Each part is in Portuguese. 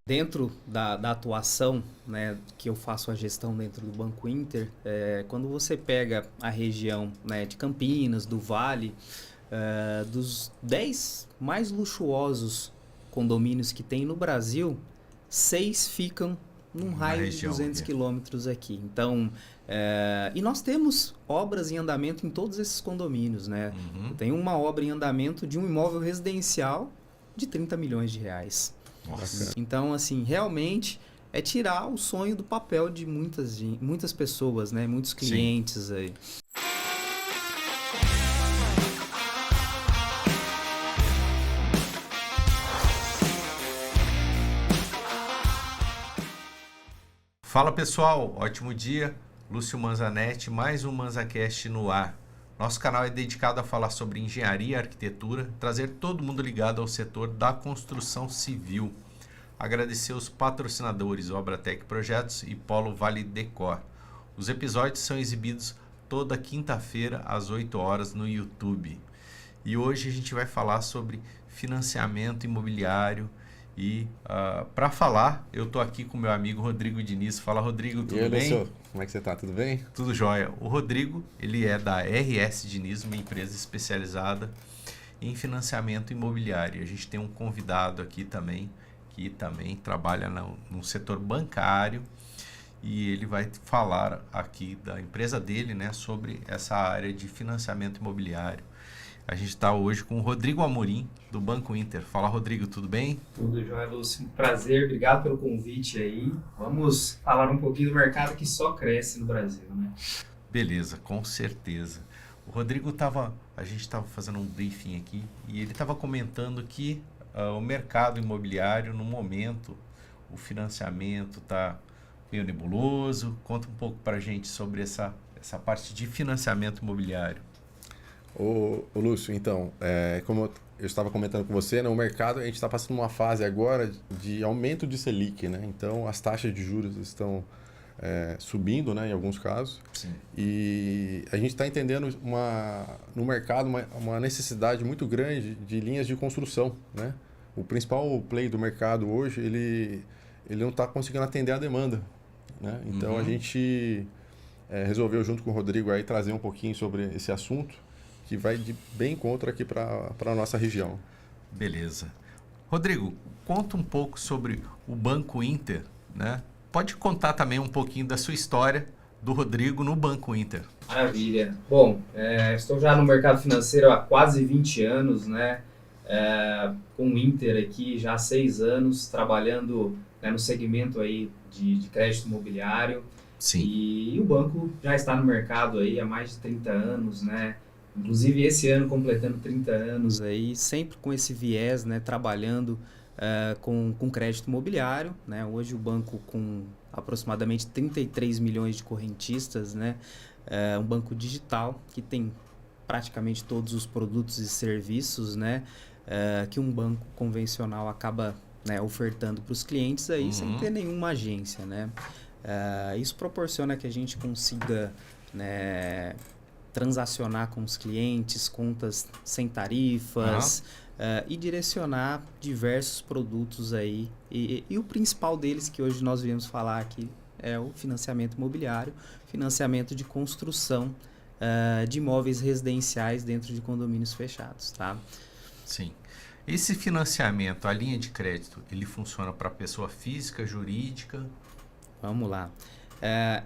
Dentro da atuação, né, que eu faço a gestão dentro do Banco Inter, quando você pega a região, né, de Campinas, do Vale, dos 10 mais luxuosos condomínios que tem no Brasil, 6 ficam num Na raio de região 200 aqui. quilômetros aqui. Então, e nós temos obras em andamento em todos esses condomínios, né? Tem uma obra em andamento de um imóvel residencial de 30 milhões de reais. Nossa. Então, assim, realmente é tirar o sonho do papel de muitas pessoas, né? Muitos clientes aí. Fala pessoal, ótimo dia. Lúcio Manzanetti, mais um Manzacast no ar. Nosso canal é dedicado a falar sobre engenharia e arquitetura, trazer todo mundo ligado ao setor da construção civil. Agradecer os patrocinadores Obratec Projetos e Polo Vale Decor. Os episódios são exibidos toda quinta-feira às 8 horas no YouTube. E hoje a gente vai falar sobre financiamento imobiliário. E para falar, eu estou aqui com meu amigo Rodrigo Diniz. Fala, Rodrigo, tudo E aí, bem? Lúcio, como é que você tá? Tudo bem? Tudo jóia. O Rodrigo, ele é da RS Diniz, uma empresa especializada em financiamento imobiliário. A gente tem um convidado aqui também, que também trabalha no setor bancário, e ele vai falar aqui da empresa dele, né, sobre essa área de financiamento imobiliário. A gente está hoje com o Rodrigo Amorim, do Banco Inter. Fala, Rodrigo, tudo bem? Tudo jóia, Lúcio. Prazer, obrigado pelo convite aí. Vamos falar um pouquinho do mercado que só cresce no Brasil, né? Beleza, com certeza. O Rodrigo a gente estava fazendo um briefing aqui e ele estava comentando que o mercado imobiliário, no momento, o financiamento está meio nebuloso. Conta um pouco para a gente sobre essa parte de financiamento imobiliário. Ô Lúcio, então, como eu estava comentando com você, né, o mercado, a gente está passando uma fase agora de aumento de Selic, né? Então, as taxas de juros estão subindo, né, em alguns casos. Sim. E a gente está entendendo no mercado uma necessidade muito grande de linhas de construção, né? O principal play do mercado hoje, ele não está conseguindo atender a demanda, né? Então, a gente resolveu, junto com o Rodrigo, aí, trazer um pouquinho sobre esse assunto, que vai de bem contra aqui para a nossa região. Beleza. Rodrigo, conta um pouco sobre o Banco Inter, né? Pode contar também um pouquinho da sua história do Rodrigo no Banco Inter. Maravilha. Bom, estou já no mercado financeiro há quase 20 anos, né? Com o Inter aqui já há 6 anos, trabalhando, né, no segmento aí de crédito imobiliário. Sim. E o banco já está no mercado aí há mais de 30 anos, né? Inclusive esse ano completando 30 anos aí, sempre com esse viés, né, trabalhando com crédito imobiliário, né? Hoje o banco com aproximadamente 33 milhões de correntistas, né? Um banco digital que tem praticamente todos os produtos e serviços, né, que um banco convencional acaba, né, ofertando para os clientes aí sem ter nenhuma agência, né? Isso proporciona que a gente consiga, né, transacionar com os clientes, contas sem tarifas, e direcionar diversos produtos aí. E o principal deles, que hoje nós viemos falar aqui, é o financiamento imobiliário, financiamento de construção de imóveis residenciais dentro de condomínios fechados, tá? Sim. Esse financiamento, a linha de crédito, ele funciona para pessoa física, jurídica? Vamos lá.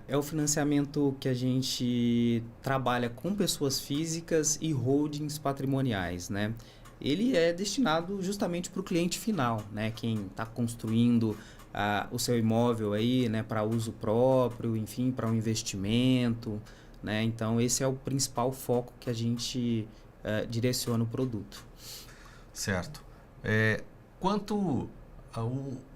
É o financiamento que a gente trabalha com pessoas físicas e holdings patrimoniais, né? Ele é destinado justamente para o cliente final, né? Quem está construindo o seu imóvel aí, né, para uso próprio, enfim, para um investimento, né? Então, esse é o principal foco que a gente direciona o produto. Certo. Quanto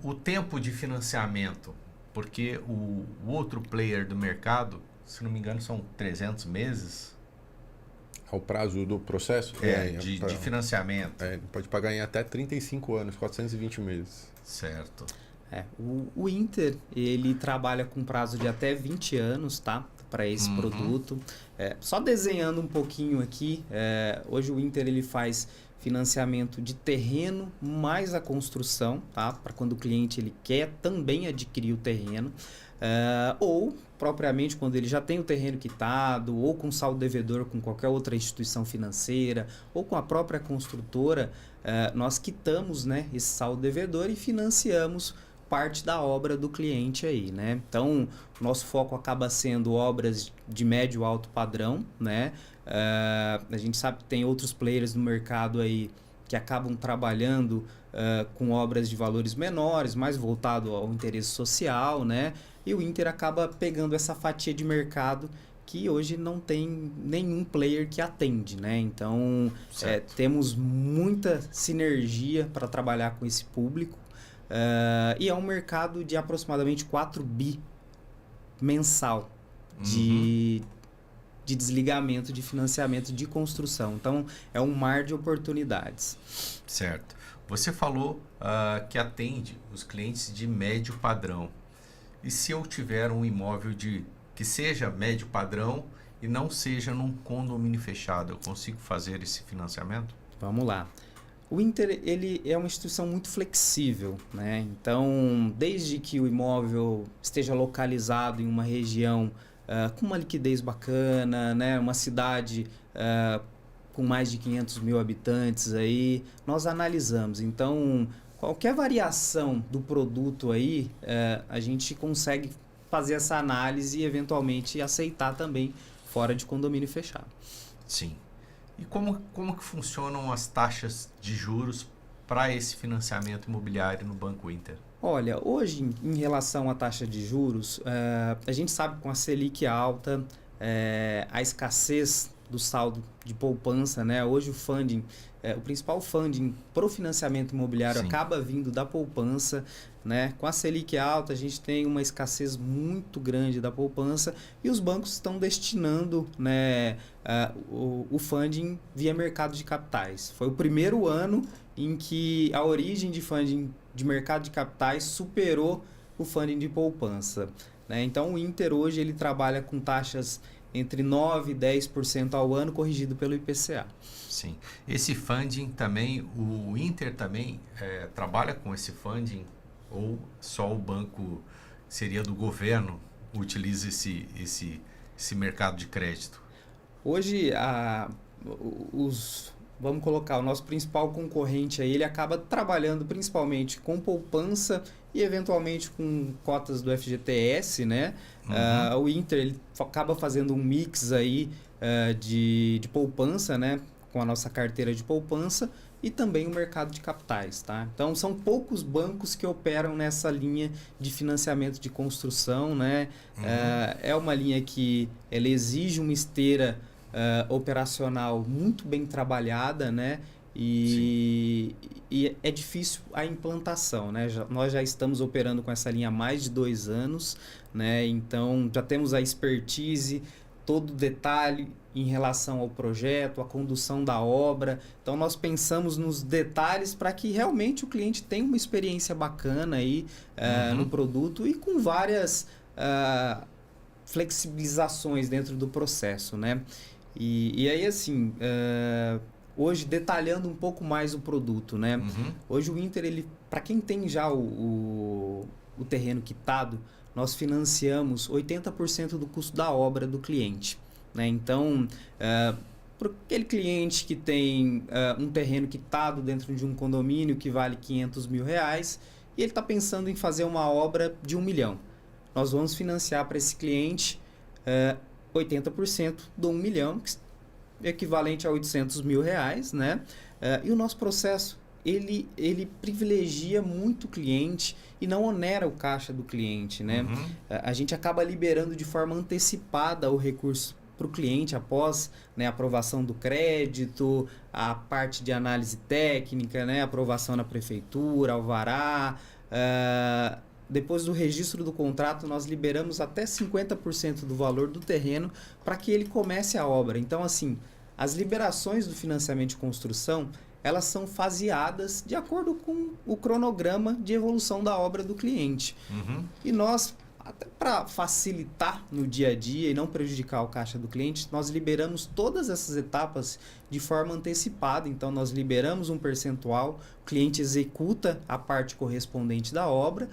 o tempo de financiamento? Porque o outro player do mercado, se não me engano, são 300 meses. Ao prazo do processo? De financiamento. Pode pagar em até 35 anos, 420 meses. Certo. O Inter, ele trabalha com prazo de até 20 anos, tá? para esse produto. Só desenhando um pouquinho aqui, hoje o Inter ele faz financiamento de terreno mais a construção, tá? Para quando o cliente ele quer também adquirir o terreno, ou propriamente quando ele já tem o terreno quitado, ou com saldo devedor com qualquer outra instituição financeira, ou com a própria construtora, nós quitamos, né, esse saldo devedor e financiamos parte da obra do cliente aí, né? Então, o nosso foco acaba sendo obras de médio alto padrão, né? A gente sabe que tem outros players no mercado aí que acabam trabalhando com obras de valores menores, mais voltado ao interesse social, né? E o Inter acaba pegando essa fatia de mercado que hoje não tem nenhum player que atende, né? Então, temos muita sinergia para trabalhar com esse público. E é um mercado de aproximadamente 4 bi mensal de desligamento de financiamento de construção. Então, é um mar de oportunidades. Certo. Você falou que atende os clientes de médio padrão. E se eu tiver um imóvel que seja médio padrão e não seja num condomínio fechado, eu consigo fazer esse financiamento? Vamos lá. O Inter ele é uma instituição muito flexível, né? Então, desde que o imóvel esteja localizado em uma região com uma liquidez bacana, né? Uma cidade com mais de 500 mil habitantes, aí, nós analisamos. Então, qualquer variação do produto aí, a gente consegue fazer essa análise e eventualmente aceitar também fora de condomínio fechado. Sim. E como que funcionam as taxas de juros para esse financiamento imobiliário no Banco Inter? Olha, hoje em relação à taxa de juros, a gente sabe que com a Selic alta, a escassez do saldo de poupança, né? Hoje o funding, o principal funding para o financiamento imobiliário acaba vindo da poupança, né? Com a Selic alta, a gente tem uma escassez muito grande da poupança e os bancos estão destinando, né, o funding via mercado de capitais. Foi o primeiro ano em que a origem de funding de mercado de capitais superou o funding de poupança, né? Então o Inter hoje ele trabalha com taxas entre 9% e 10% ao ano, corrigido pelo IPCA. Sim. Esse funding também, o Inter também trabalha com esse funding ou só o banco, seria do governo, utiliza esse mercado de crédito? Hoje, vamos colocar, o nosso principal concorrente aí, ele acaba trabalhando principalmente com poupança e eventualmente com cotas do FGTS, né? O Inter ele acaba fazendo um mix aí de poupança, né? Com a nossa carteira de poupança e também o mercado de capitais, tá? Então, são poucos bancos que operam nessa linha de financiamento de construção, né? É uma linha que ela exige uma esteira operacional muito bem trabalhada, né? E é difícil a implantação, né? Nós já estamos operando com essa linha há mais de 2 anos, né? Então, já temos a expertise, todo o detalhe em relação ao projeto, a condução da obra. Então, nós pensamos nos detalhes para que realmente o cliente tenha uma experiência bacana aí, no produto e com várias flexibilizações dentro do processo, né? E aí, assim, hoje, detalhando um pouco mais o produto, né? Hoje o Inter, para quem tem já o terreno quitado, nós financiamos 80% do custo da obra do cliente, né? Então, para aquele cliente que tem um terreno quitado dentro de um condomínio que vale R$500 mil e ele está pensando em fazer uma obra de R$1 milhão, nós vamos financiar para esse cliente 80% do R$1 milhão, equivalente a R$800 mil, né? E o nosso processo, ele privilegia muito o cliente e não onera o caixa do cliente, né? A gente acaba liberando de forma antecipada o recurso para o cliente após, né, a aprovação do crédito, a parte de análise técnica, né, aprovação na prefeitura, alvará. Depois do registro do contrato, nós liberamos até 50% do valor do terreno para que ele comece a obra. Então, assim, as liberações do financiamento de construção, elas são faseadas de acordo com o cronograma de evolução da obra do cliente. E nós, até para facilitar no dia a dia e não prejudicar o caixa do cliente, nós liberamos todas essas etapas de forma antecipada. Então, nós liberamos um percentual, o cliente executa a parte correspondente da obra,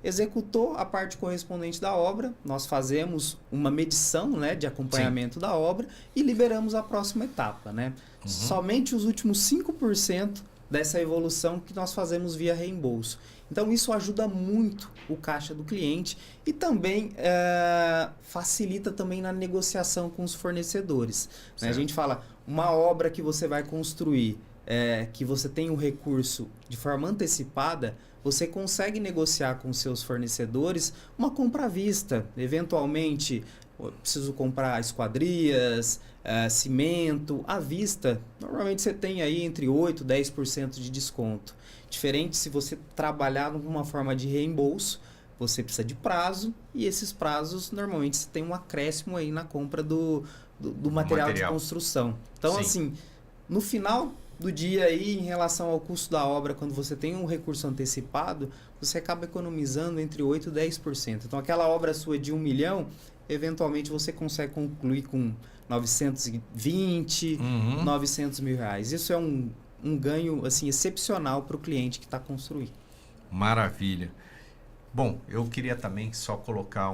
executou a parte correspondente da obra, nós fazemos uma medição, né, de acompanhamento da obra e liberamos a próxima etapa, né? Somente os últimos 5% dessa evolução que nós fazemos via reembolso. Então, isso ajuda muito o caixa do cliente e também facilita também na negociação com os fornecedores. Né? A gente fala, uma obra que você vai construir, que você tem o recurso de forma antecipada, você consegue negociar com seus fornecedores uma compra à vista. Eventualmente, eu preciso comprar esquadrias, cimento, à vista. Normalmente você tem aí entre 8% e 10% de desconto. Diferente se você trabalhar numa forma de reembolso, você precisa de prazo e esses prazos normalmente você tem um acréscimo aí na compra do material de construção. Então, assim, no final do dia aí, em relação ao custo da obra, quando você tem um recurso antecipado, você acaba economizando entre 8% e 10%. Então, aquela obra sua de 1 milhão, eventualmente você consegue concluir com 920, 900 mil reais. Isso é um ganho assim excepcional para o cliente que está construindo. Maravilha. Bom, eu queria também só colocar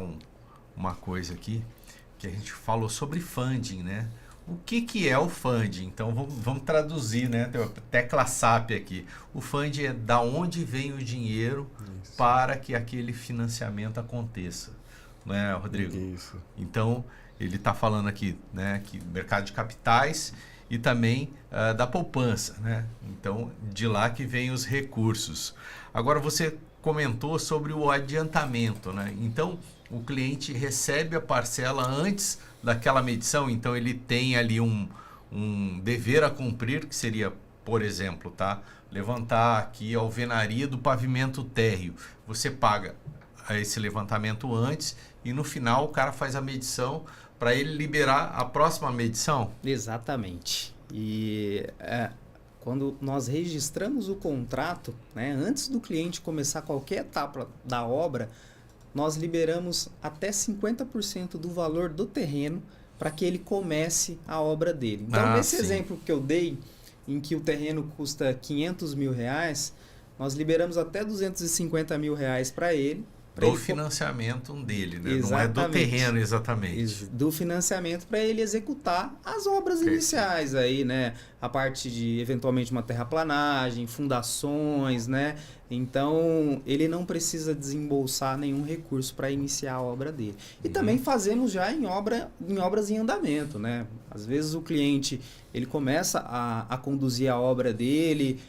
uma coisa aqui, que a gente falou sobre funding, né? O que é o funding? Então vamos traduzir, né? Tem a tecla SAP aqui. O funding é da onde vem o dinheiro para que aquele financiamento aconteça, né, Rodrigo? Isso. Então ele está falando aqui, né, que mercado de capitais e também da poupança, né? Então de lá que vem os recursos. Agora você comentou sobre o adiantamento, né? Então o cliente recebe a parcela antes daquela medição, então ele tem ali um dever a cumprir, que seria, por exemplo, tá? Levantar aqui a alvenaria do pavimento térreo. Você paga esse levantamento antes e no final o cara faz a medição para ele liberar a próxima medição? Exatamente. E quando nós registramos o contrato, né, antes do cliente começar qualquer etapa da obra, nós liberamos até 50% do valor do terreno para que ele comece a obra dele. Então, nesse exemplo que eu dei, em que o terreno custa 500 mil reais, nós liberamos até 250 mil reais para ele. Do financiamento dele, né? Exatamente. Não é do terreno exatamente. Do financiamento para ele executar as obras iniciais aí, né? A parte de, eventualmente, uma terraplanagem, fundações, né? Então, ele não precisa desembolsar nenhum recurso para iniciar a obra dele. E também fazemos já em obras em andamento, né? Às vezes o cliente, ele começa a conduzir a obra dele,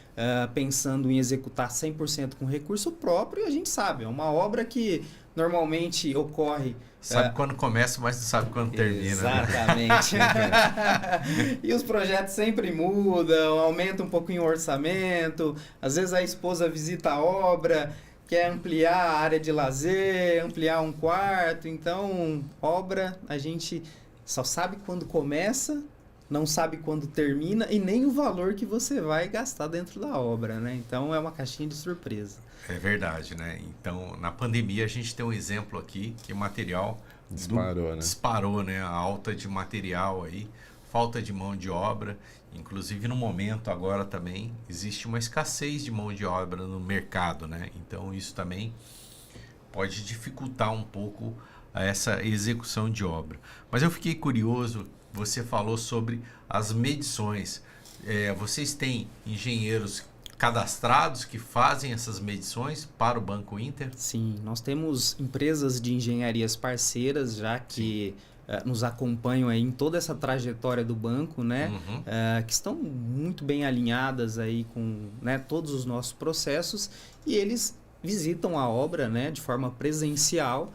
pensando em executar 100% com recurso próprio, e a gente sabe, é uma obra que normalmente ocorre... Sabe quando começa, mas não sabe quando termina. Exatamente. Né? E os projetos sempre mudam, aumenta um pouquinho o orçamento, às vezes a esposa visita a obra, quer ampliar a área de lazer, ampliar um quarto, então obra a gente só sabe quando começa, não sabe quando termina e nem o valor que você vai gastar dentro da obra, né? Então é uma caixinha de surpresa. É verdade, né? Então, na pandemia a gente tem um exemplo aqui que o material disparou, né? A alta de material aí, falta de mão de obra, inclusive no momento agora também existe uma escassez de mão de obra no mercado, né? Então isso também pode dificultar um pouco essa execução de obra. Mas eu fiquei curioso, você falou sobre as medições. Vocês têm engenheiros cadastrados que fazem essas medições para o Banco Inter? Sim, nós temos empresas de engenharias parceiras já que nos acompanham aí em toda essa trajetória do banco, né? Que estão muito bem alinhadas aí com, né, todos os nossos processos e eles visitam a obra, né, de forma presencial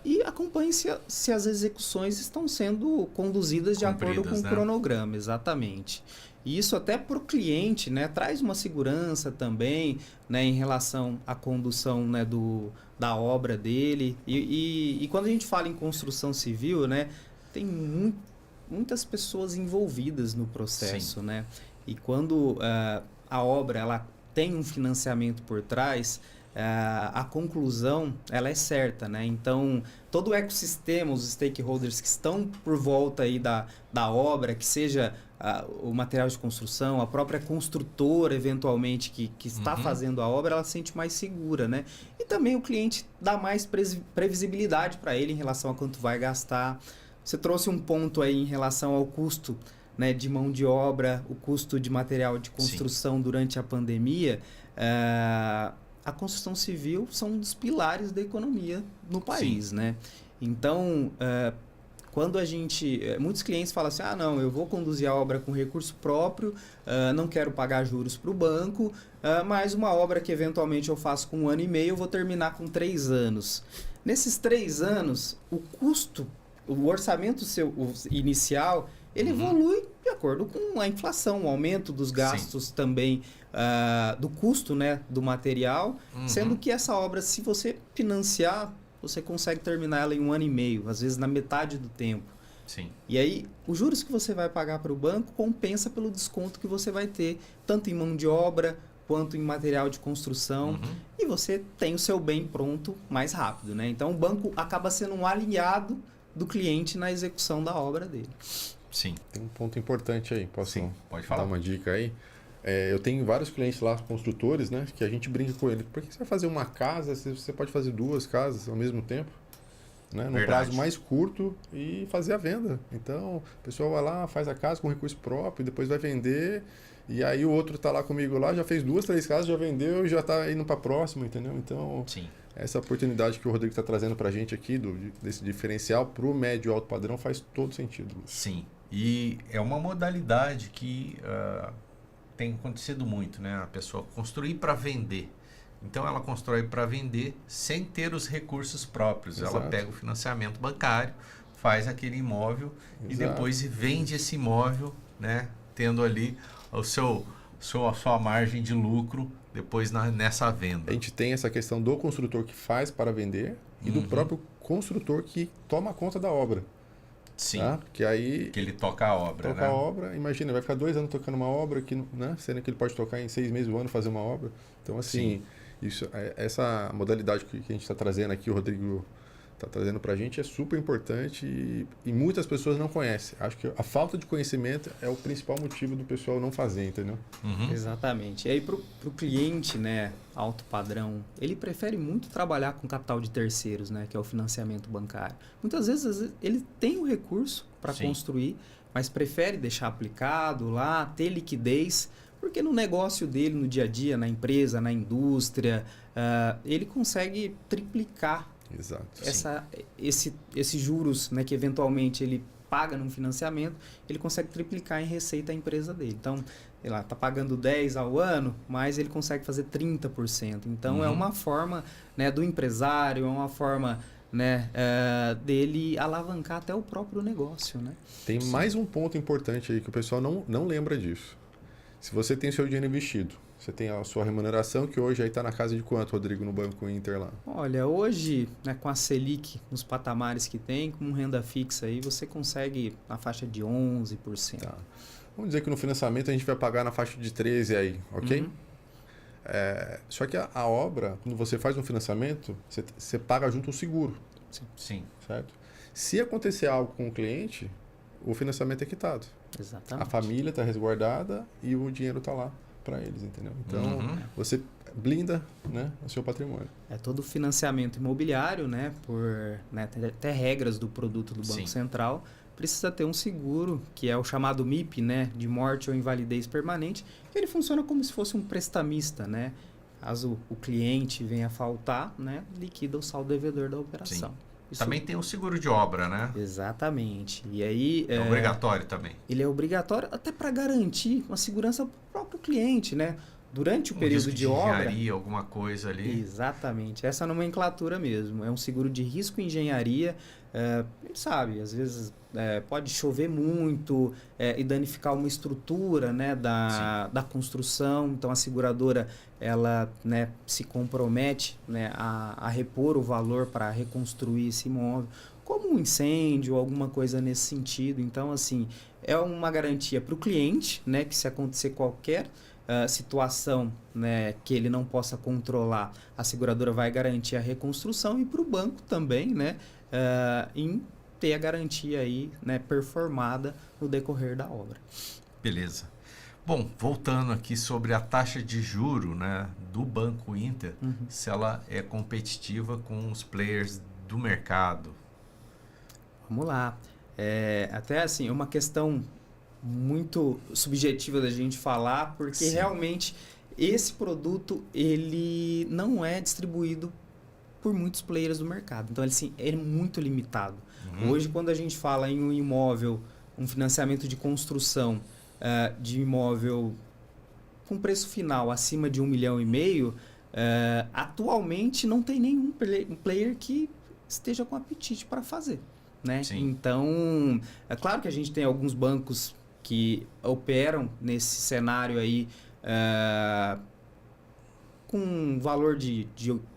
e acompanham se as execuções estão sendo conduzidas de acordo com o cronograma, exatamente. E isso até para o cliente, né, traz uma segurança também, né, em relação à condução, né, da obra dele. E quando a gente fala em construção civil, né, tem muitas pessoas envolvidas no processo, né? E quando a obra ela tem um financiamento por trás, a conclusão ela é certa, né? Então, todo o ecossistema, os stakeholders que estão por volta aí da obra, que seja o material de construção, a própria construtora, eventualmente, que está fazendo a obra, ela se sente mais segura, né? E também o cliente dá mais previsibilidade para ele em relação a quanto vai gastar. Você trouxe um ponto aí em relação ao custo, né, de mão de obra, o custo de material de construção durante a pandemia. A construção civil são um dos pilares da economia no país, né? Então, quando muitos clientes falam assim, não, eu vou conduzir a obra com recurso próprio, não quero pagar juros para o banco, mas uma obra que eventualmente eu faço com 1 ano e meio, eu vou terminar com 3 anos. Nesses 3 anos, o custo, o orçamento inicial, ele evolui de acordo com a inflação, o aumento dos gastos também, do custo, né, do material, sendo que essa obra, se você financiar, você consegue terminar ela em 1 ano e meio, às vezes na metade do tempo. Sim. E aí, os juros que você vai pagar para o banco compensa pelo desconto que você vai ter, tanto em mão de obra quanto em material de construção, e você tem o seu bem pronto mais rápido, né? Então, o banco acaba sendo um aliado do cliente na execução da obra dele. Sim. Tem um ponto importante aí, pode falar. Dar uma dica aí? Eu tenho vários clientes lá, construtores, né? Que a gente brinca com eles. Por que você vai fazer uma casa, você pode fazer 2 casas ao mesmo tempo? Né? Num prazo mais curto e fazer a venda. Então, o pessoal vai lá, faz a casa com recurso próprio, depois vai vender. E aí o outro está lá comigo lá, já fez 2, 3 casas, já vendeu e já está indo para a próxima, entendeu? Então, essa oportunidade que o Rodrigo está trazendo para a gente aqui, desse diferencial para o médio e alto padrão, faz todo sentido. Sim. E é uma modalidade que tem acontecido muito, né? A pessoa construir para vender. Então, ela constrói para vender sem ter os recursos próprios. Exato. Ela pega o financiamento bancário, faz aquele imóvel e depois vende esse imóvel, né? Tendo ali a sua margem de lucro depois nessa venda. A gente tem essa questão do construtor que faz para vender e do próprio construtor que toma conta da obra. Sim, tá? Que aí ele toca a obra, toca a obra, imagina, vai ficar 2 anos tocando uma obra, que, né? Sendo que ele pode tocar em 6 meses do ano, fazer uma obra. Então, assim, essa modalidade que a gente está trazendo aqui, o Rodrigo está trazendo para a gente, é super importante e muitas pessoas não conhecem. Acho que a falta de conhecimento é o principal motivo do pessoal não fazer, entendeu? Exatamente. E aí, para o cliente, né, alto padrão, ele prefere muito trabalhar com capital de terceiros, né, que é o financiamento bancário. Muitas vezes ele tem o recurso para construir, mas prefere deixar aplicado lá, ter liquidez, porque no negócio dele, no dia a dia, na empresa, na indústria, ele consegue triplicar Exato. Esses juros, né, que eventualmente ele paga num financiamento, ele consegue triplicar em receita a empresa dele. Então, sei lá, está pagando 10 ao ano, mas ele consegue fazer 30%. Então, é uma forma, né, do empresário, é uma forma, né, dele alavancar até o próprio negócio, né? Tem mais um ponto importante aí que o pessoal não lembra disso. Se você tem seu dinheiro investido, você tem a sua remuneração, que hoje está na casa de quanto, Rodrigo, no Banco Inter lá? Olha, hoje, né, com a Selic, nos patamares que tem, com renda fixa aí, você consegue na faixa de 11%. Tá. Vamos dizer que no financiamento a gente vai pagar na faixa de 13% aí, ok? Só que a obra, quando você faz um financiamento, você paga junto o seguro. Sim. Certo? Se acontecer algo com o cliente, o financiamento é quitado. Exatamente. A família está resguardada e o dinheiro está lá para eles, entendeu? Então, você blinda, né, o seu patrimônio. Todo financiamento imobiliário, né, por até regras do produto do Banco Central, precisa ter um seguro, que é o chamado MIP, né, de morte ou invalidez permanente, que ele funciona como se fosse um prestamista, né? Caso o cliente venha a faltar, né, liquida o saldo devedor da operação. Também tem o seguro de obra, né? Exatamente. E aí... É obrigatório também. Ele é obrigatório até para garantir uma segurança para o próprio cliente, né? Durante o período de obra... engenharia, alguma coisa ali. Exatamente. Essa nomenclatura mesmo. É um seguro de risco e engenharia. A gente sabe, às vezes pode chover muito e danificar uma estrutura, né, da construção. Então, a seguradora ela, né, se compromete, né, a repor o valor para reconstruir esse imóvel, como um incêndio, alguma coisa nesse sentido. Então, assim, é uma garantia para o cliente, né, que se acontecer qualquer situação, né, que ele não possa controlar, a seguradora vai garantir a reconstrução e para o banco também, né, em ter a garantia aí, né, performada no decorrer da obra. Beleza. Bom, voltando aqui sobre a taxa de juro, né, do Banco Inter, se ela é competitiva com os players do mercado. Vamos lá. Até assim, é uma questão muito subjetiva da gente falar, porque Sim. realmente esse produto ele não é distribuído por muitos players do mercado. Então, assim, é muito limitado. Hoje, quando a gente fala em um imóvel, um financiamento de construção de imóvel com preço final acima de 1,5 milhão, atualmente não tem nenhum player que esteja com apetite para fazer. Né? Então, é claro que a gente tem alguns bancos que operam nesse cenário aí com valor de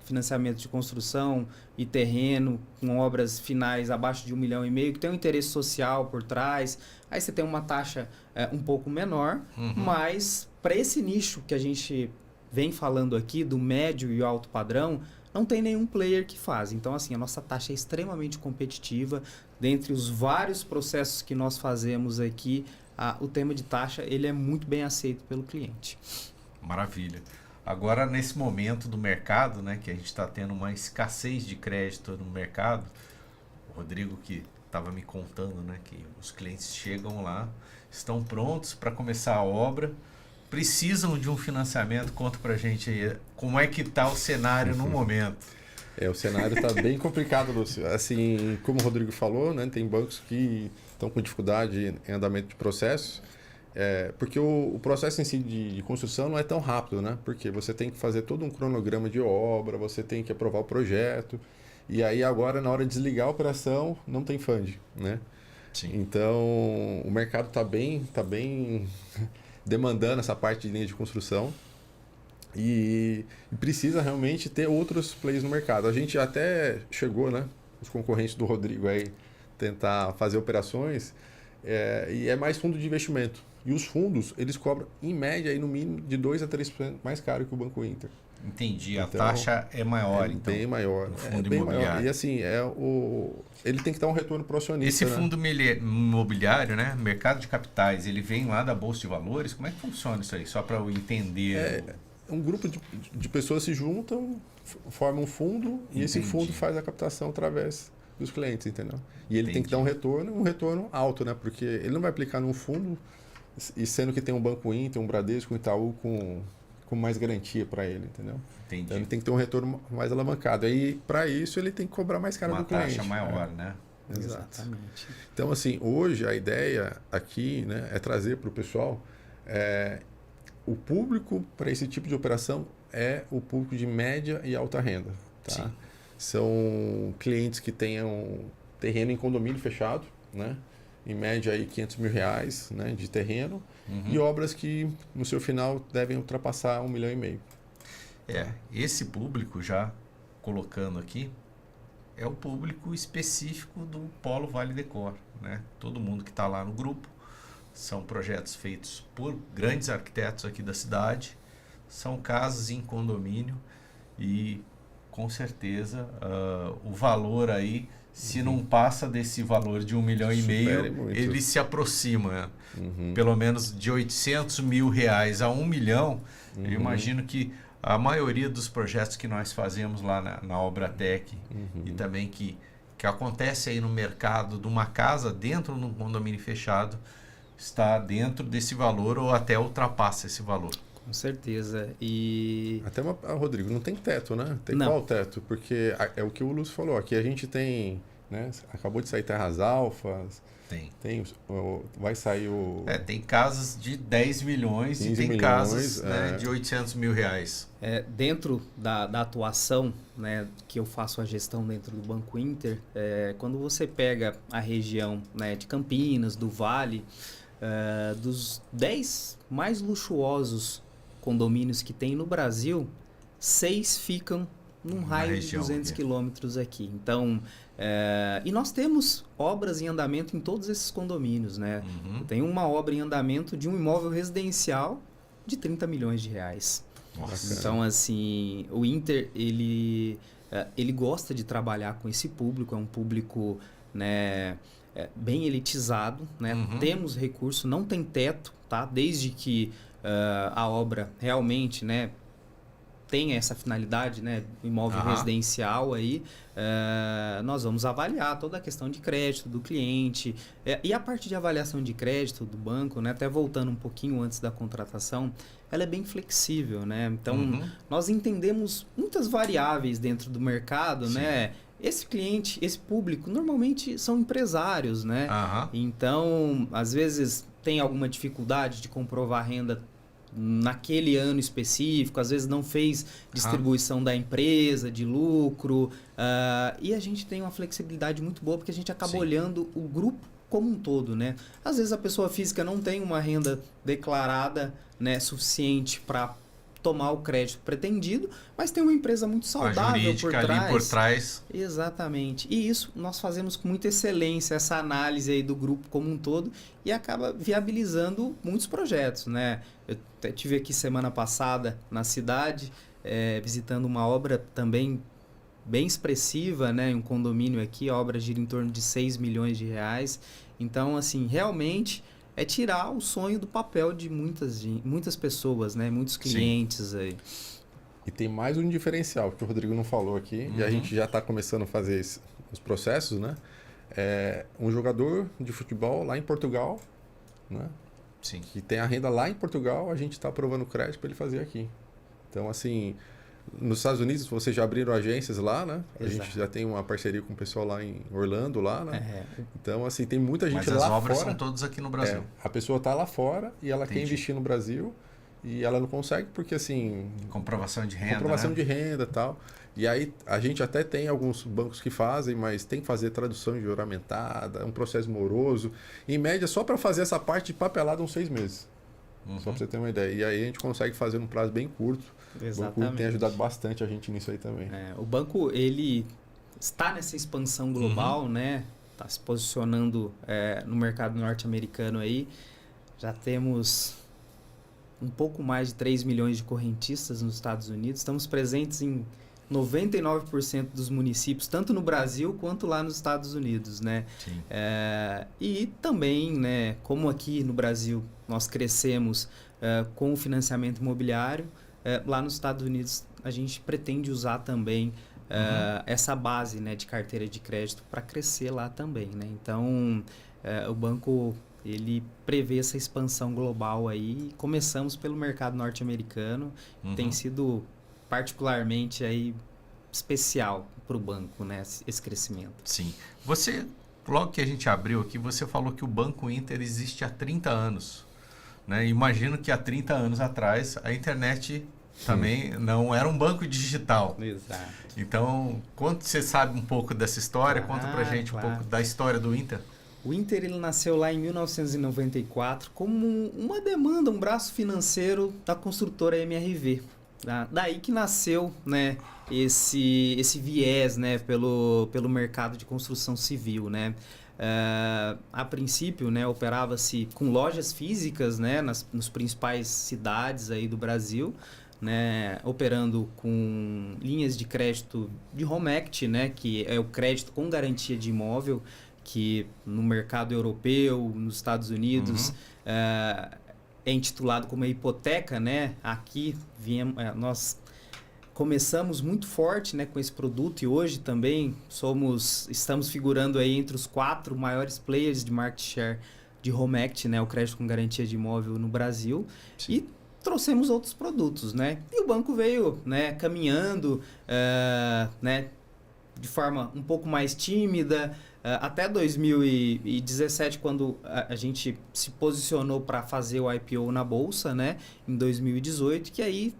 financiamento de construção e terreno, com obras finais abaixo de 1,5 milhão, que tem um interesse social por trás. Aí você tem uma taxa um pouco menor, mas para esse nicho que a gente vem falando aqui, do médio e alto padrão, não tem nenhum player que faz. Então, assim, a nossa taxa é extremamente competitiva. Dentre os vários processos que nós fazemos aqui, o tema de taxa ele é muito bem aceito pelo cliente. Maravilha. Agora, nesse momento do mercado, né, que a gente está tendo uma escassez de crédito no mercado, o Rodrigo que estava me contando, né, que os clientes chegam lá, estão prontos para começar a obra, precisam de um financiamento. Conta pra gente aí como é que está o cenário no momento. O cenário está bem complicado, Lúcio. Assim, como o Rodrigo falou, né, tem bancos que estão com dificuldade em andamento de processos, porque o processo em si de construção não é tão rápido, né? Porque você tem que fazer todo um cronograma de obra, você tem que aprovar o projeto, e aí agora, na hora de desligar a operação, não tem fund, né? Sim. Então, o mercado está bem demandando essa parte de linha de construção e precisa realmente ter outros players no mercado. A gente até chegou, né, os concorrentes do Rodrigo aí, tentar fazer operações, e é mais fundo de investimento. E os fundos, eles cobram, em média, aí, no mínimo de 2% a 3% mais caro que o Banco Inter. Entendi. Então, a taxa é maior, então. Bem maior. No fundo bem imobiliário. maior. E assim, ele tem que dar um retorno para o acionista. Esse fundo imobiliário, né, mercado de capitais, ele vem lá da Bolsa de Valores? Como é que funciona isso aí? Só para eu entender. Um grupo de pessoas se juntam, formam um fundo. Entendi. E esse fundo faz a captação através dos clientes, entendeu? E ele tem que dar um retorno alto, né? Porque ele não vai aplicar num fundo, e sendo que tem um Banco Inter, um Bradesco, um Itaú com mais garantia para ele, entendeu? Entendi. Então ele tem que ter um retorno mais alavancado. Aí, para isso, ele tem que cobrar mais caro do cliente. Uma taxa maior, né? Exatamente. Então, assim, hoje a ideia aqui, né, é trazer para o pessoal o público para esse tipo de operação é o público de média e alta renda. Tá? Sim. São clientes que tenham terreno em condomínio fechado, né? Em média aí R$500 mil, né, de terreno, e obras que no seu final devem ultrapassar 1,5 milhão. Esse público, já colocando aqui, é o público específico do Polo Vale Decor, né? Todo mundo que está lá no grupo, são projetos feitos por grandes arquitetos aqui da cidade, são casas em condomínio e com certeza o valor aí, se não passa desse valor de 1,5 milhão, ele se aproxima, pelo menos de R$800 mil a 1 milhão. Eu imagino que a maioria dos projetos que nós fazemos lá na Obratec e também que acontece aí no mercado de uma casa dentro de um condomínio fechado, está dentro desse valor ou até ultrapassa esse valor. Com certeza. E até Rodrigo, não tem teto, né? Tem qual teto? Porque é o que o Lúcio falou. Aqui a gente tem, né? Acabou de sair Terras Alfas. Vai sair o... tem casas de 10 milhões e tem casas de R$800 mil. Dentro da atuação, né, que eu faço a gestão dentro do Banco Inter, quando você pega a região, né, de Campinas, do Vale, dos 10 mais luxuosos condomínios que tem no Brasil, 6 ficam num raio de 200 quilômetros aqui. Então, e nós temos obras em andamento em todos esses condomínios, né? Tem uma obra em andamento de um imóvel residencial de 30 milhões de reais. Nossa. Então, assim, o Inter, ele gosta de trabalhar com esse público, é um público, né, bem elitizado, né? Temos recurso, não tem teto, tá? Desde que a obra realmente, né, tem essa finalidade, né, imóvel residencial aí, nós vamos avaliar toda a questão de crédito do cliente, e a parte de avaliação de crédito do banco, né, até voltando um pouquinho antes da contratação, ela é bem flexível, né? Então, nós entendemos muitas variáveis dentro do mercado, né? Esse cliente, esse público, normalmente são empresários, né? Então, às vezes tem alguma dificuldade de comprovar renda naquele ano específico, às vezes não fez distribuição da empresa, de lucro, e a gente tem uma flexibilidade muito boa porque a gente acaba olhando o grupo como um todo, né? Às vezes a pessoa física não tem uma renda declarada, né, suficiente para tomar o crédito pretendido, mas tem uma empresa muito saudável por trás. Ali por trás. Exatamente. E isso nós fazemos com muita excelência, essa análise aí do grupo como um todo, e acaba viabilizando muitos projetos, né? Eu até estive aqui semana passada na cidade, visitando uma obra também bem expressiva, né? Um condomínio aqui, a obra gira em torno de 6 milhões de reais. Então, assim, realmente é tirar o sonho do papel de muitas pessoas, né? Muitos clientes aí. E tem mais um diferencial que o Rodrigo não falou aqui, e a gente já está começando a fazer os processos, né? Um jogador de futebol lá em Portugal, né? Sim. Que tem a renda lá em Portugal, a gente está aprovando crédito para ele fazer aqui. Então, assim, nos Estados Unidos, vocês já abriram agências lá, né? A gente já tem uma parceria com o pessoal lá em Orlando, lá, né? Então, assim, tem muita gente lá fora. Mas as obras são todas aqui no Brasil. A pessoa está lá fora e ela quer investir no Brasil e ela não consegue porque, assim... Comprovação de renda, Comprovação de renda e tal. E aí, a gente até tem alguns bancos que fazem, mas tem que fazer tradução juramentada, é um processo moroso. Em média, só para fazer essa parte de papelada, uns 6 meses. Só para você ter uma ideia. E aí, a gente consegue fazer num prazo bem curto. Exatamente. O banco tem ajudado bastante a gente nisso aí também. O banco, ele está nessa expansão global, né? Está se posicionando no mercado norte-americano aí. Já temos um pouco mais de 3 milhões de correntistas nos Estados Unidos. Estamos presentes em 99% dos municípios, tanto no Brasil quanto lá nos Estados Unidos, né? Sim. E também, né, como aqui no Brasil nós crescemos com o financiamento imobiliário, lá nos Estados Unidos a gente pretende usar também essa base, né, de carteira de crédito para crescer lá também, né? Então, o banco ele prevê essa expansão global aí. Começamos pelo mercado norte-americano, tem sido particularmente aí especial para o banco, né, esse crescimento. Sim. Você, logo que a gente abriu aqui, você falou que o Banco Inter existe há 30 anos. Né? Imagino que há 30 anos atrás a internet também não era um banco digital. Exato. Então, quanto você sabe um pouco dessa história, conta pra gente um pouco da história do Inter. O Inter ele nasceu lá em 1994 como uma demanda, um braço financeiro da construtora MRV. Daí que nasceu, né, esse viés, né, pelo mercado de construção civil, né? A princípio, né, operava-se com lojas físicas, né, nos principais cidades aí do Brasil, né, operando com linhas de crédito de home equity, né, que é o crédito com garantia de imóvel, que no mercado europeu, nos Estados Unidos, é intitulado como hipoteca, né? Aqui nós começamos muito forte, né, com esse produto e hoje também estamos figurando aí entre os 4 maiores players de market share de home equity, né, o crédito com garantia de imóvel no Brasil. Sim. E trouxemos outros produtos, né? E o banco veio, né, caminhando, né, de forma um pouco mais tímida, até 2017, quando a gente se posicionou para fazer o IPO na Bolsa, né, em 2018, que aí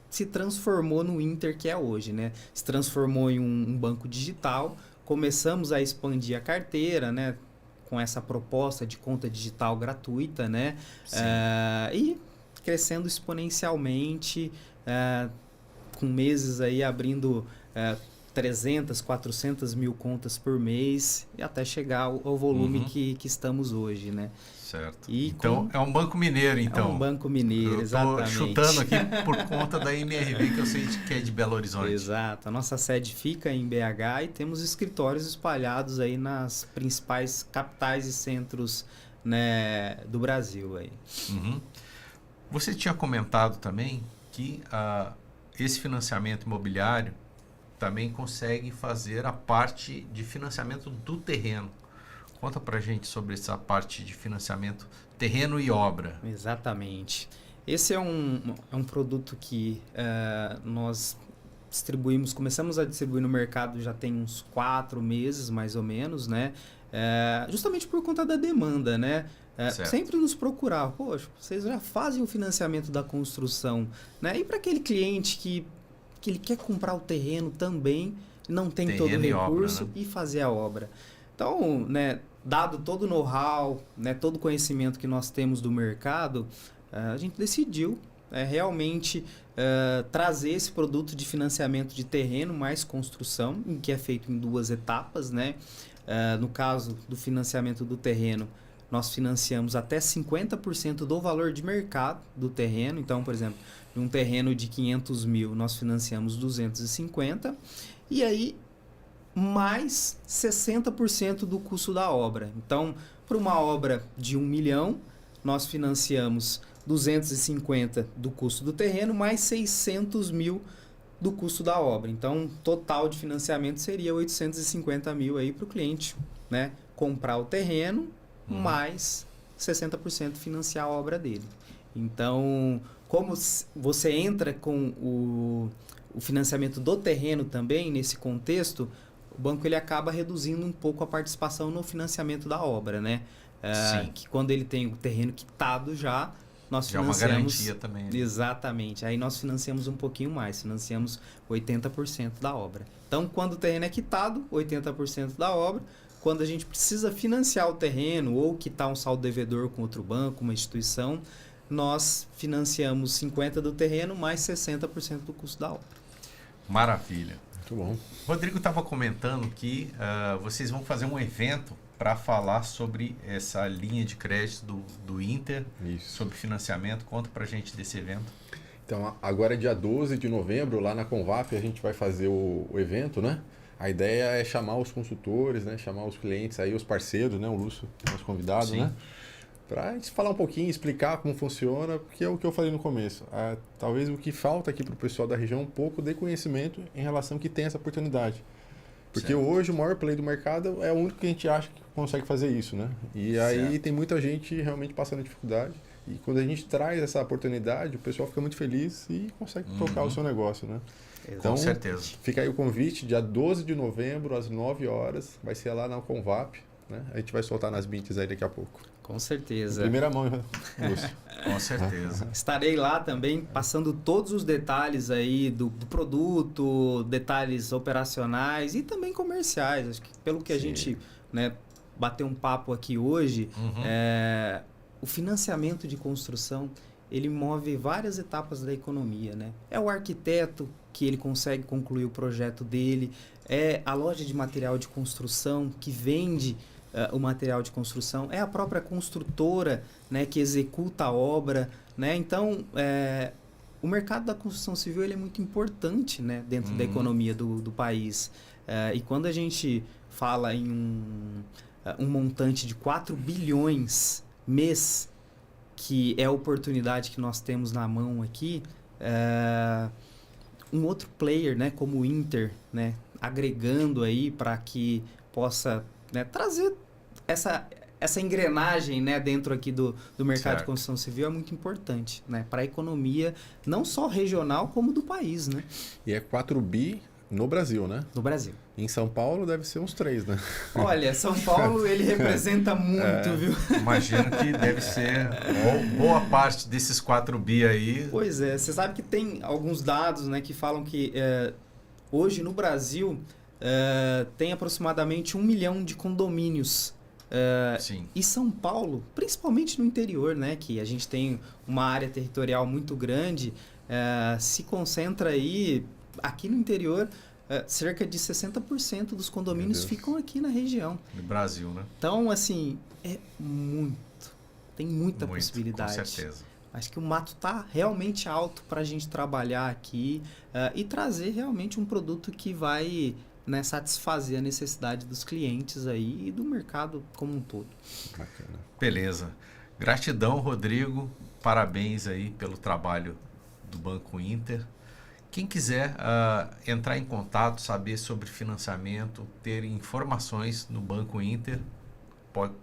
se transformou no Inter que é hoje, né? Se transformou em um banco digital, começamos a expandir a carteira, né, com essa proposta de conta digital gratuita, né? E crescendo exponencialmente, com meses aí abrindo 300, 400 mil contas por mês e até chegar ao volume que estamos hoje, né? Certo. E então, é um banco mineiro, então. É um banco mineiro, exatamente. Eu estou chutando aqui por conta da MRV, que eu sei que é de Belo Horizonte. Exato. A nossa sede fica em BH e temos escritórios espalhados aí nas principais capitais e centros, né, do Brasil. Aí. Uhum. Você tinha comentado também que esse financiamento imobiliário também consegue fazer a parte de financiamento do terreno. Conta pra gente sobre essa parte de financiamento terreno e obra. Exatamente. Esse é um produto que nós começamos a distribuir no mercado já tem uns 4 meses, mais ou menos, né? Justamente por conta da demanda, né? Sempre nos procurar. Poxa, vocês já fazem o financiamento da construção, né? E para aquele cliente que ele quer comprar o terreno também, não tem todo o recurso obra, né? E fazer a obra. Então, né, dado todo o know-how, né, todo o conhecimento que nós temos do mercado, a gente decidiu realmente trazer esse produto de financiamento de terreno mais construção, que é feito em 2 etapas, né? No caso do financiamento do terreno, nós financiamos até 50% do valor de mercado do terreno. Então, por exemplo, um terreno de 500 mil, nós financiamos 250. E aí, mais 60% do custo da obra. Então, para uma obra de 1 milhão, nós financiamos 250 do custo do terreno, mais 600 mil do custo da obra. Então, total de financiamento seria 850 mil aí para o cliente, né? Comprar o terreno, mais 60% financiar a obra dele. Então, como você entra com o financiamento do terreno também, nesse contexto, o banco ele acaba reduzindo um pouco a participação no financiamento da obra, né? Que quando ele tem o terreno quitado já, nós financiamos... Já é uma garantia também. Né? Exatamente. Aí nós financiamos um pouquinho mais, financiamos 80% da obra. Então, quando o terreno é quitado, 80% da obra. Quando a gente precisa financiar o terreno ou quitar um saldo devedor com outro banco, uma instituição, nós financiamos 50% do terreno mais 60% do custo da obra. Maravilha. Muito bom. Rodrigo estava comentando que vocês vão fazer um evento para falar sobre essa linha de crédito do Inter, sobre financiamento. Conta para a gente desse evento. Então, agora é dia 12 de novembro, lá na Convap, a gente vai fazer o evento, né? A ideia é chamar os consultores, né? Chamar os clientes aí, os parceiros, né? O Lúcio, nosso convidado, né? Para a gente falar um pouquinho, explicar como funciona, porque é o que eu falei no começo. Talvez o que falta aqui para o pessoal da região é um pouco de conhecimento em relação que tem essa oportunidade. Porque hoje o maior play do mercado é o único que a gente acha que consegue fazer isso, né? E aí tem muita gente realmente passando dificuldade. E quando a gente traz essa oportunidade, o pessoal fica muito feliz e consegue tocar o seu negócio, né? Então, com certeza. Fica aí o convite, dia 12 de novembro, às 9 horas. Vai ser lá na Convap, né? A gente vai soltar nas bintes aí daqui a pouco. Com certeza. Em primeira mão, Lúcio. Com certeza. Estarei lá também passando todos os detalhes aí do produto, detalhes operacionais e também comerciais. Acho que pelo que a gente, né, bateu um papo aqui hoje, o financiamento de construção, ele move várias etapas da economia, né? É o arquiteto que ele consegue concluir o projeto dele, é a loja de material de construção que vende o material de construção, é a própria construtora, né, que executa a obra, né? Então, o mercado da construção civil ele é muito importante, né, dentro da economia do país. E quando a gente fala em um montante de 4 bilhões mês, que é a oportunidade que nós temos na mão aqui, um outro player, né, como o Inter, né, agregando aí para que possa, né, trazer essa engrenagem, né, dentro aqui do mercado de construção civil é muito importante, né, para a economia não só regional como do país, né? E é 4 bi no Brasil, né? No Brasil. Em São Paulo deve ser uns 3, né? Olha, São Paulo ele representa muito, viu? Imagino que deve ser boa parte desses 4 bi aí. Pois é, você sabe que tem alguns dados, né, que falam que hoje no Brasil tem aproximadamente 1 milhão de condomínios. E São Paulo, principalmente no interior, né, que a gente tem uma área territorial muito grande, se concentra aí, aqui no interior, cerca de 60% dos condomínios ficam aqui na região. No Brasil, né? Então, assim, tem muita possibilidade. Com certeza. Acho que o mato está realmente alto para a gente trabalhar aqui e trazer realmente um produto que vai, né, satisfazer a necessidade dos clientes aí e do mercado como um todo. Bacana. Beleza. Gratidão, Rodrigo. Parabéns aí pelo trabalho do Banco Inter. Quem quiser entrar em contato, saber sobre financiamento, ter informações no Banco Inter,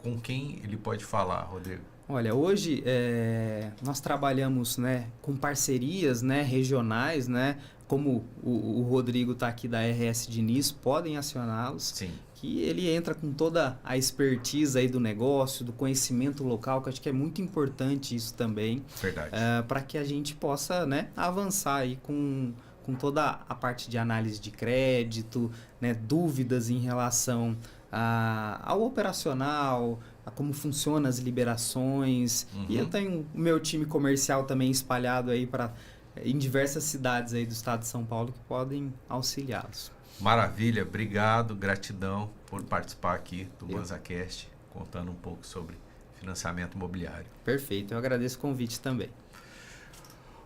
com quem ele pode falar, Rodrigo? Olha, hoje nós trabalhamos, né, com parcerias, né, regionais, né, como o Rodrigo está aqui da RS Diniz, podem acioná-los. Sim. Que ele entra com toda a expertise aí do negócio, do conhecimento local, que eu acho que é muito importante isso também. Verdade. Para que a gente possa, né, avançar aí com toda a parte de análise de crédito, né, dúvidas em relação ao operacional, a como funcionam as liberações. E eu tenho o meu time comercial também espalhado aí em diversas cidades aí do estado de São Paulo que podem auxiliá-los. Maravilha, obrigado, gratidão por participar aqui do ManzaCast, contando um pouco sobre financiamento imobiliário. Perfeito, eu agradeço o convite também.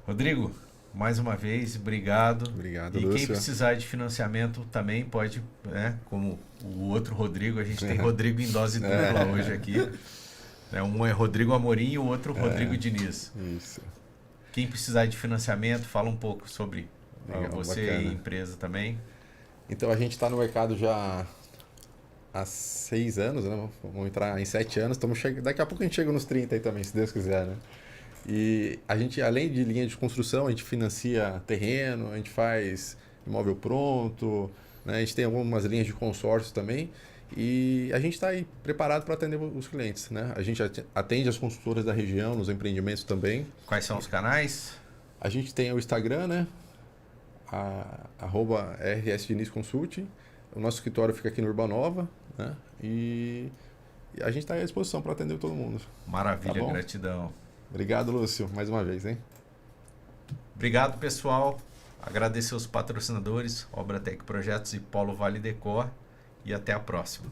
Rodrigo, mais uma vez, obrigado. Obrigado, E Lúcio. quem precisar de financiamento também pode, né, como o outro Rodrigo, a gente tem Rodrigo em dose dupla hoje aqui. Um é Rodrigo Amorim e o outro Rodrigo Diniz. Isso. Quem precisar de financiamento, fala um pouco sobre você bacana. e a empresa também. Então, a gente está no mercado já há 6 anos, né? Vamos entrar em 7 anos. Daqui a pouco a gente chega nos 30 aí também, se Deus quiser, né? E a gente, além de linha de construção, a gente financia terreno, a gente faz imóvel pronto, né? A gente tem algumas linhas de consórcio também. E a gente está aí preparado para atender os clientes, né? A gente atende as construtoras da região, nos empreendimentos também. Quais são os canais? A gente tem o Instagram, né? @RS Diniz Consulting. O nosso escritório fica aqui no Urbanova, né? E a gente está à disposição para atender todo mundo. Maravilha, Tá, gratidão. Obrigado, Lúcio, mais uma vez, hein? Obrigado, pessoal. Agradecer os patrocinadores, Obratec Projetos e Polo Vale Decor. E até a próxima.